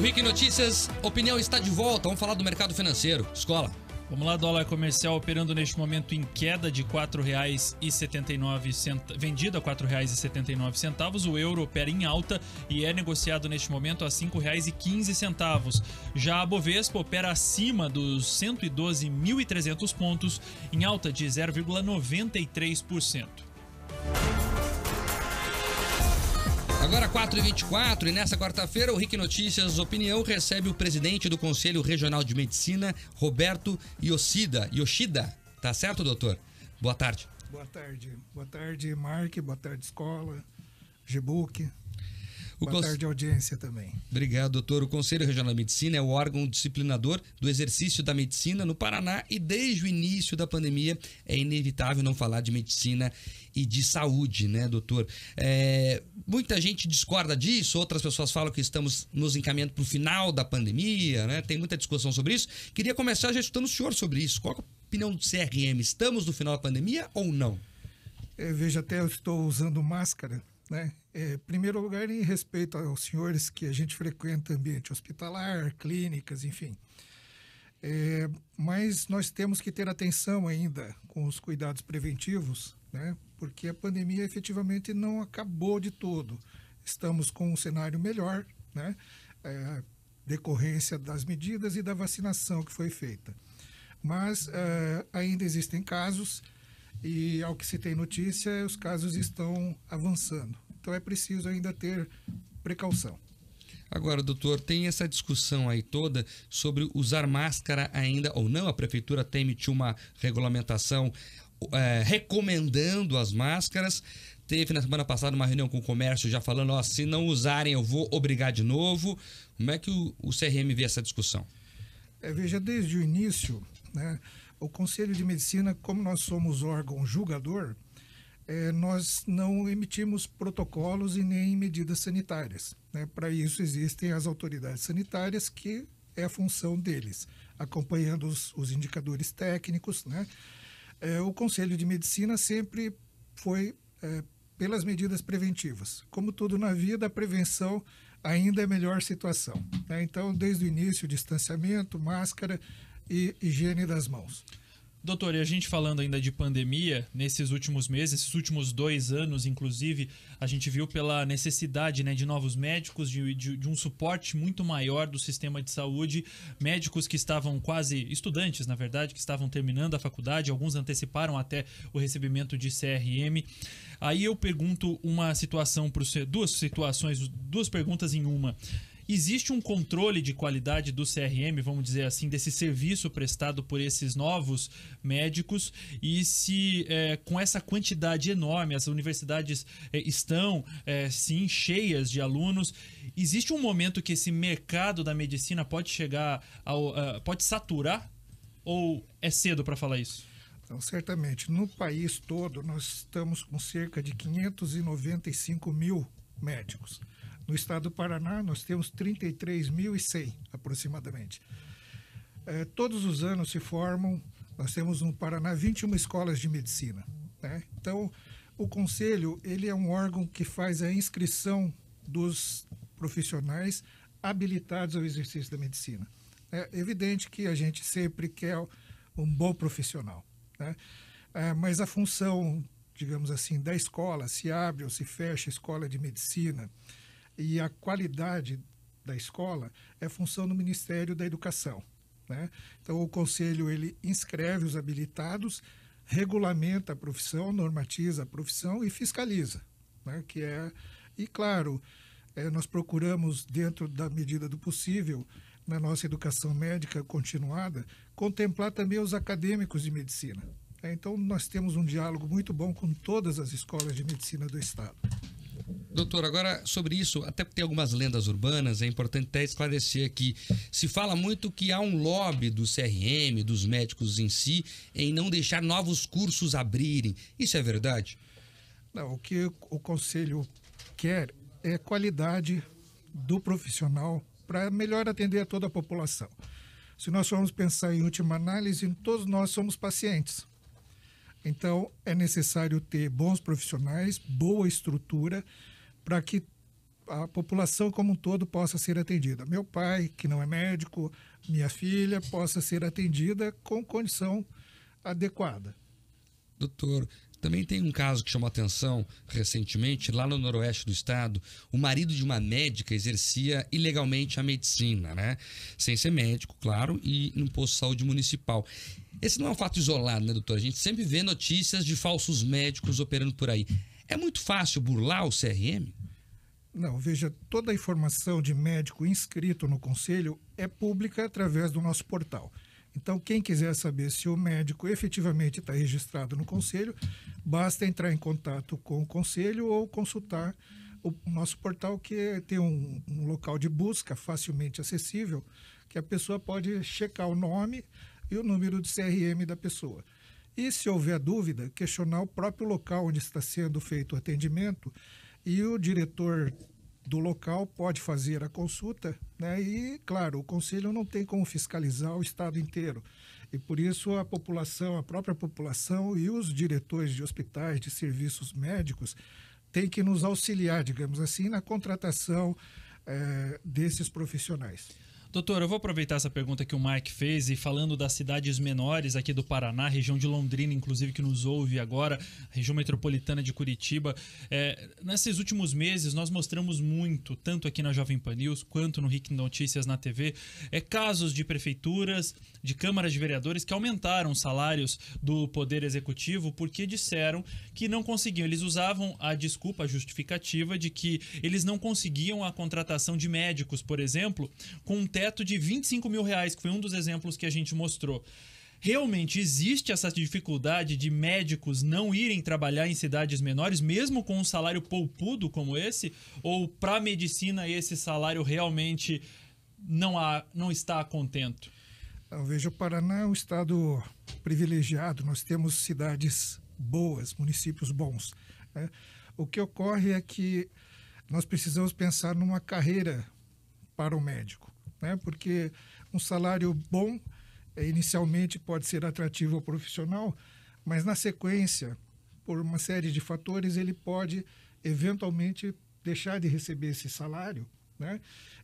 Rick Notícias, opinião está de volta. Vamos falar do mercado financeiro. Escola. Vamos lá, dólar comercial operando neste momento em queda de R$ 4,79, vendido a R$ 4,79. O euro opera em alta e é negociado neste momento a R$ 5,15. Já a Bovespa opera acima dos 112.300 pontos, em alta de 0,93%. Agora 4h24 e nessa quarta-feira o Rick Notícias Opinião recebe o presidente do Conselho Regional de Medicina, Roberto Yoshida. Tá certo, doutor? Boa tarde. Boa tarde. Boa tarde, Mark. Boa tarde, escola. Gbook. Boa tarde, audiência também. Obrigado, doutor. O Conselho Regional de Medicina é o órgão disciplinador do exercício da medicina no Paraná e desde o início da pandemia é inevitável não falar de medicina e de saúde, né, doutor? Muita gente discorda disso, outras pessoas falam que estamos nos encaminhando para o final da pandemia, né? Tem muita discussão sobre isso. Queria começar já escutando o senhor sobre isso. Qual é a opinião do CRM? Estamos no final da pandemia ou não? Veja, até eu estou usando máscara, né? Em primeiro lugar, em respeito aos senhores que a gente frequenta ambiente hospitalar, clínicas, enfim. Mas nós temos que ter atenção ainda com os cuidados preventivos, né? Porque a pandemia efetivamente não acabou de todo. Estamos com um cenário melhor, né? Decorrência das medidas e da vacinação que foi feita. Mas ainda existem casos e, ao que se tem notícia, os casos estão avançando. Então é preciso ainda ter precaução. Agora, doutor, tem essa discussão aí toda sobre usar máscara ainda ou não. A prefeitura até emitiu uma regulamentação recomendando as máscaras. Teve na semana passada uma reunião com o comércio já falando, se não usarem eu vou obrigar de novo. Como é que o CRM vê essa discussão? Veja, desde o início, né, o Conselho de Medicina, como nós somos órgão julgador, nós não emitimos protocolos e nem medidas sanitárias, né? Para isso existem as autoridades sanitárias, que é a função deles, acompanhando os indicadores técnicos, né? O Conselho de Medicina sempre foi pelas medidas preventivas. Como tudo na vida, a prevenção ainda é a melhor situação, né? Então, desde o início, distanciamento, máscara e higiene das mãos. Doutor, e a gente falando ainda de pandemia, nesses últimos meses, esses últimos 2 anos, inclusive, a gente viu pela necessidade, né, de novos médicos, de um suporte muito maior do sistema de saúde, médicos que estavam estudantes, na verdade, que estavam terminando a faculdade, alguns anteciparam até o recebimento de CRM. Aí eu pergunto duas perguntas em uma. Existe um controle de qualidade do CRM, vamos dizer assim, desse serviço prestado por esses novos médicos? E se com essa quantidade enorme, as universidades estão, sim, cheias de alunos, existe um momento que esse mercado da medicina pode chegar pode saturar? Ou é cedo para falar isso? Então, certamente, no país todo, nós estamos com cerca de 595 mil médicos. No estado do Paraná, nós temos 33.100 aproximadamente. Todos os anos se formam, nós temos no Paraná 21 escolas de medicina, né? Então, o Conselho, ele é um órgão que faz a inscrição dos profissionais habilitados ao exercício da medicina. É evidente que a gente sempre quer um bom profissional, né? Mas a função, digamos assim, da escola, se abre ou se fecha a escola de medicina, e a qualidade da escola é função do Ministério da Educação, né? Então, o Conselho, ele inscreve os habilitados, regulamenta a profissão, normatiza a profissão e fiscaliza, né? E, claro, nós procuramos, dentro da medida do possível, na nossa educação médica continuada, contemplar também os acadêmicos de medicina. Então, nós temos um diálogo muito bom com todas as escolas de medicina do Estado. Doutor, agora sobre isso, até porque tem algumas lendas urbanas, é importante até esclarecer aqui. Se fala muito que há um lobby do CRM, dos médicos em si, em não deixar novos cursos abrirem. Isso é verdade? Não, o que o Conselho quer é qualidade do profissional para melhor atender a toda a população. Se nós formos pensar em última análise, todos nós somos pacientes. Então, é necessário ter bons profissionais, boa estrutura, para que a população como um todo possa ser atendida. Meu pai, que não é médico, minha filha, possa ser atendida com condição adequada. Doutor, também tem um caso que chamou a atenção recentemente, lá no noroeste do estado. O marido de uma médica exercia ilegalmente a medicina, né? Sem ser médico, claro, e num posto de saúde municipal. Esse não é um fato isolado, né, doutor? A gente sempre vê notícias de falsos médicos operando por aí. É muito fácil burlar o CRM? Não, veja, toda a informação de médico inscrito no conselho é pública através do nosso portal. Então, quem quiser saber se o médico efetivamente está registrado no conselho, basta entrar em contato com o conselho ou consultar o nosso portal, que tem um local de busca facilmente acessível, que a pessoa pode checar o nome e o número de CRM da pessoa. E, se houver dúvida, questionar o próprio local onde está sendo feito o atendimento, e o diretor do local pode fazer a consulta, né? E, claro, o conselho não tem como fiscalizar o estado inteiro. E, por isso, a população, a própria população e os diretores de hospitais, de serviços médicos, têm que nos auxiliar, digamos assim, na contratação desses profissionais. Doutor, eu vou aproveitar essa pergunta que o Mike fez e falando das cidades menores aqui do Paraná, região de Londrina, inclusive, que nos ouve agora, região metropolitana de Curitiba. Nesses últimos meses, nós mostramos muito, tanto aqui na Jovem Pan News quanto no RIC Notícias na TV, casos de prefeituras, de câmaras de vereadores que aumentaram os salários do Poder Executivo porque disseram que não conseguiam. Eles usavam a desculpa, a justificativa de que eles não conseguiam a contratação de médicos, por exemplo, com um teto de R$25 mil, que foi um dos exemplos que a gente mostrou. Realmente existe essa dificuldade de médicos não irem trabalhar em cidades menores, mesmo com um salário poupudo como esse? Ou para a medicina esse salário realmente não está a contento? Veja, o Paraná é um estado privilegiado, nós temos cidades boas, municípios bons, né? O que ocorre é que nós precisamos pensar numa carreira para o médico, né? Porque um salário bom inicialmente pode ser atrativo ao profissional, mas na sequência, por uma série de fatores, ele pode eventualmente deixar de receber esse salário, né?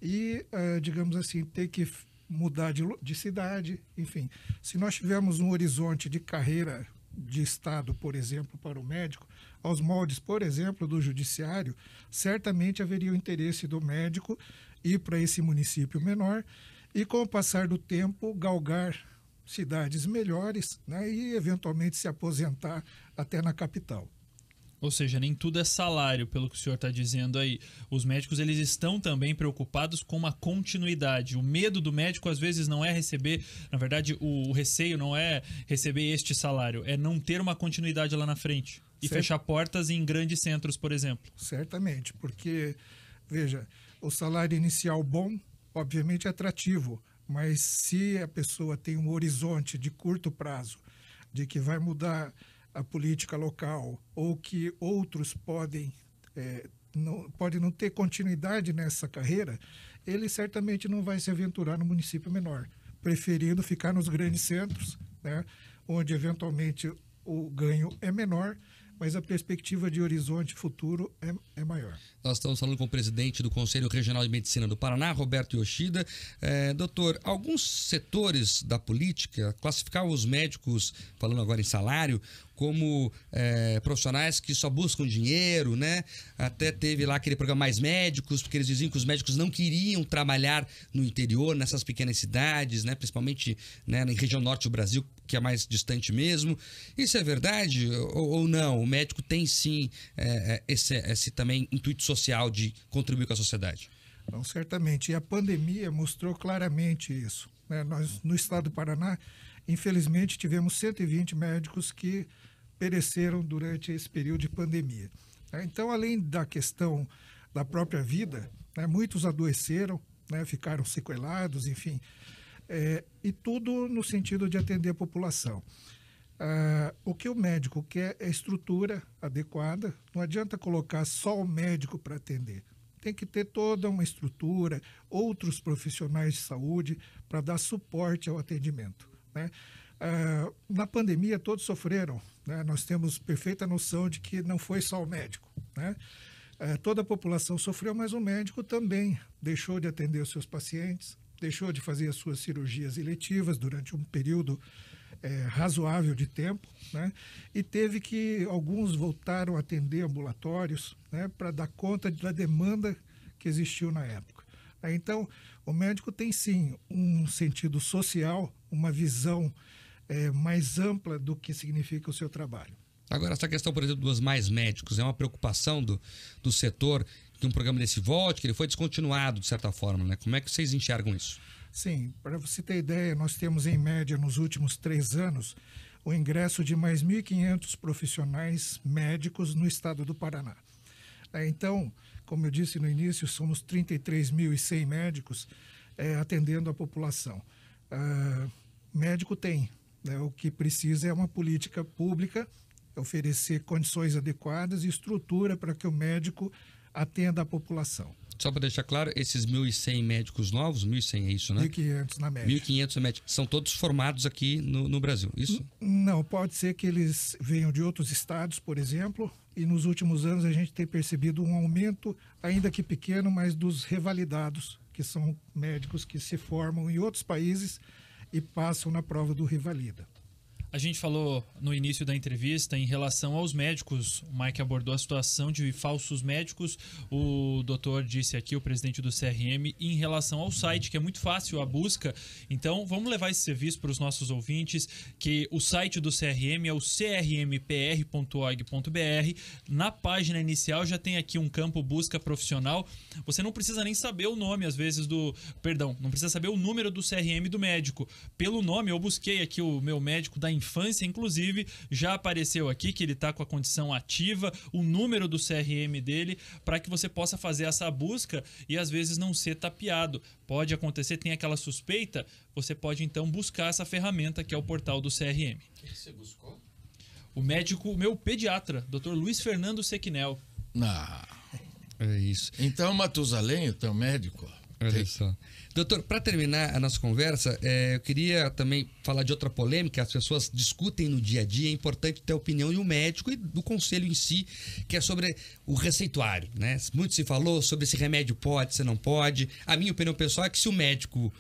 E, digamos assim, ter que mudar de cidade, enfim. Se nós tivermos um horizonte de carreira de Estado, por exemplo, para o médico, aos moldes, por exemplo, do judiciário, certamente haveria o interesse do médico ir para esse município menor e, com o passar do tempo, galgar cidades melhores, né, e, eventualmente, se aposentar até na capital. Ou seja, nem tudo é salário, pelo que o senhor está dizendo aí. Os médicos, eles estão também preocupados com uma continuidade. O medo do médico, às vezes, não é receber... Na verdade, o receio não é receber este salário, é não ter uma continuidade lá na frente. E fechar portas em grandes centros, por exemplo. Certamente, porque, veja, o salário inicial bom, obviamente, é atrativo, mas se a pessoa tem um horizonte de curto prazo, de que vai mudar a política local, ou que outros podem não ter continuidade nessa carreira, ele certamente não vai se aventurar no município menor, preferindo ficar nos grandes centros, né, onde eventualmente o ganho é menor, mas a perspectiva de horizonte futuro é maior. Nós estamos falando com o presidente do Conselho Regional de Medicina do Paraná, Roberto Yoshida. Doutor, alguns setores da política classificavam os médicos, falando agora em salário, como profissionais que só buscam dinheiro, né? Até teve lá aquele programa Mais Médicos, porque eles diziam que os médicos não queriam trabalhar no interior, nessas pequenas cidades, né? Principalmente, né, na região norte do Brasil, que é mais distante mesmo. Isso é verdade ou não? O médico tem sim esse também intuito social de contribuir com a sociedade? Então, certamente. E a pandemia mostrou claramente isso, né? Nós, no estado do Paraná, infelizmente, tivemos 120 médicos que pereceram durante esse período de pandemia. Então, além da questão da própria vida, né, muitos adoeceram, né, ficaram sequelados, enfim, e tudo no sentido de atender a população. O que o médico quer é estrutura adequada, não adianta colocar só o médico para atender. Tem que ter toda uma estrutura, outros profissionais de saúde para dar suporte ao atendimento, né? Na pandemia todos sofreram, né? Nós temos perfeita noção de que não foi só o médico, né? Toda a população sofreu, mas o médico também deixou de atender os seus pacientes, deixou de fazer as suas cirurgias eletivas durante um período razoável de tempo, né? E teve que, alguns voltaram a atender ambulatórios, né, para dar conta da demanda que existiu na época. Então, o médico tem sim um sentido social, uma visão mais ampla do que significa o seu trabalho. Agora, essa questão, por exemplo, dos mais médicos, é uma preocupação do setor que um programa desse volte, que ele foi descontinuado, de certa forma, né? Como é que vocês enxergam isso? Sim, para você ter ideia, nós temos em média nos últimos 3 anos o ingresso de mais 1.500 profissionais médicos no estado do Paraná. Então, como eu disse no início, somos 33.100 médicos atendendo a população. Médico tem, né? O que precisa é uma política pública, oferecer condições adequadas e estrutura para que o médico atenda a população. Só para deixar claro, esses 1.100 médicos novos, 1.100 é isso, né? 1.500 na média. 1.500 médicos, são todos formados aqui no Brasil, isso? Não, pode ser que eles venham de outros estados, por exemplo, e nos últimos anos a gente tem percebido um aumento, ainda que pequeno, mas dos revalidados, que são médicos que se formam em outros países e passam na prova do Revalida. A gente falou no início da entrevista em relação aos médicos. O Mike abordou a situação de falsos médicos. O doutor disse aqui, o presidente do CRM, em relação ao site, que é muito fácil a busca. Então, vamos levar esse serviço para os nossos ouvintes, que o site do CRM é o crmpr.org.br. Na página inicial já tem aqui um campo busca profissional. Você não precisa nem saber o nome, às vezes, não precisa saber o número do CRM do médico. Pelo nome, eu busquei aqui o meu médico da infância, inclusive, já apareceu aqui que ele está com a condição ativa, o número do CRM dele, para que você possa fazer essa busca e às vezes não ser tapeado. Pode acontecer, tem aquela suspeita, você pode então buscar essa ferramenta que é o portal do CRM. O que você buscou? O médico, o meu pediatra, Dr. Luiz Fernando Sequinel. É isso. Então, Matusalém, o teu médico. Olha só. Doutor, para terminar a nossa conversa, eu queria também falar de outra polêmica. As pessoas discutem no dia a dia. É importante ter a opinião do médico e do conselho em si, que é sobre o receituário, né? Muito se falou sobre se remédio pode, se não pode. A minha opinião pessoal é que se o médico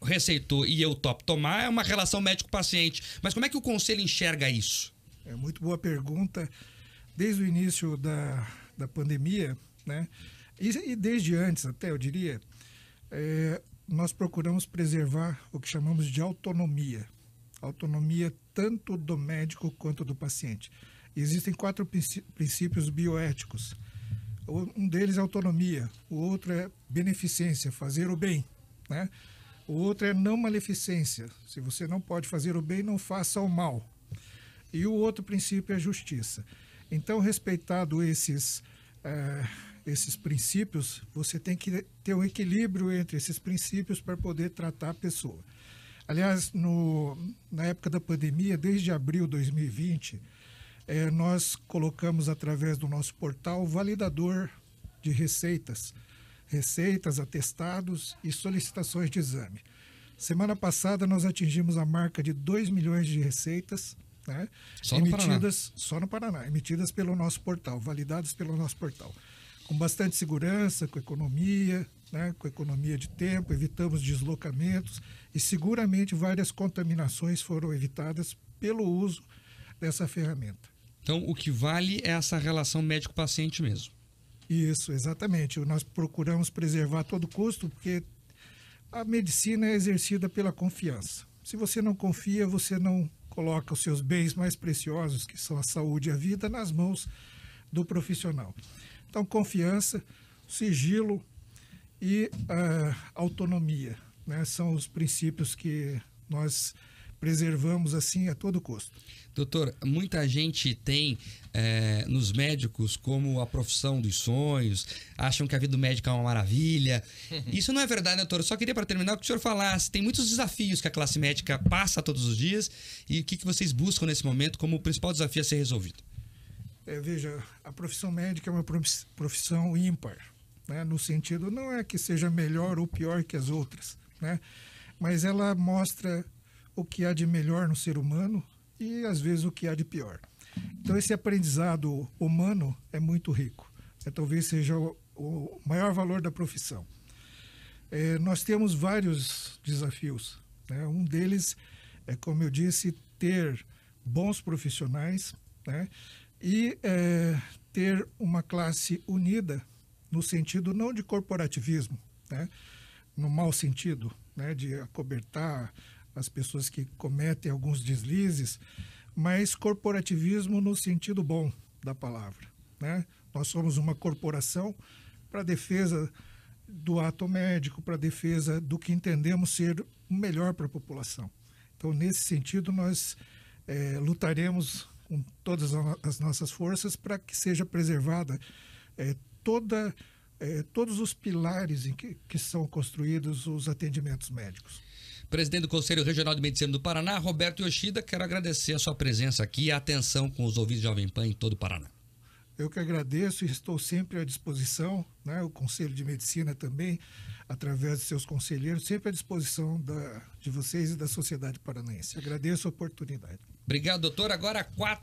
receitou e eu topo tomar, é uma relação médico-paciente. Mas como é que o conselho enxerga isso? É muito boa pergunta. Desde o início da pandemia, né? E desde antes até, eu diria, nós procuramos preservar o que chamamos de autonomia. Autonomia tanto do médico quanto do paciente. E existem 4 princípios bioéticos. Um deles é autonomia, o outro é beneficência, fazer o bem, né? O outro é não maleficência. Se você não pode fazer o bem, não faça o mal. E o outro princípio é justiça. Então, respeitado esses princípios, você tem que ter um equilíbrio entre esses princípios para poder tratar a pessoa. Aliás, na época da pandemia, desde abril de 2020, nós colocamos através do nosso portal o validador de receitas, atestados e solicitações de exame. Semana passada nós atingimos a marca de 2 milhões de receitas, né? Só no Paraná, emitidas pelo nosso portal, validadas pelo nosso portal. Com bastante segurança, com economia, né? Com economia de tempo, evitamos deslocamentos e seguramente várias contaminações foram evitadas pelo uso dessa ferramenta. Então, o que vale é essa relação médico-paciente mesmo. Isso, exatamente. Nós procuramos preservar a todo custo, porque a medicina é exercida pela confiança. Se você não confia, você não coloca os seus bens mais preciosos, que são a saúde e a vida, nas mãos do profissional. Então, confiança, sigilo e autonomia, né, são os princípios que nós preservamos assim a todo custo. Doutor, muita gente tem nos médicos como a profissão dos sonhos, acham que a vida do médico é uma maravilha. Isso não é verdade, doutor? Eu só queria, para terminar, que o senhor falasse. Tem muitos desafios que a classe médica passa todos os dias e o que vocês buscam nesse momento como o principal desafio a ser resolvido? Veja, a profissão médica é uma profissão ímpar, né? No sentido, não é que seja melhor ou pior que as outras, né? Mas ela mostra o que há de melhor no ser humano e, às vezes, o que há de pior. Então, esse aprendizado humano é muito rico. talvez seja o maior valor da profissão. Nós temos vários desafios, né? Um deles é, como eu disse, ter bons profissionais, né? E ter uma classe unida no sentido não de corporativismo, né? No mau sentido, né? De acobertar as pessoas que cometem alguns deslizes, mas corporativismo no sentido bom da palavra, né? Nós somos uma corporação para a defesa do ato médico, para a defesa do que entendemos ser o melhor para a população. Então, nesse sentido, nós lutaremos com todas as nossas forças para que seja preservada todos os pilares em que são construídos os atendimentos médicos. Presidente do Conselho Regional de Medicina do Paraná, Roberto Yoshida, quero agradecer a sua presença aqui e a atenção com os ouvintes de Jovem Pan em todo o Paraná. Eu que agradeço e estou sempre à disposição, né? O Conselho de Medicina também, através de seus conselheiros, sempre à disposição de vocês e da sociedade paranaense. Agradeço a oportunidade. Obrigado, doutor. Agora 4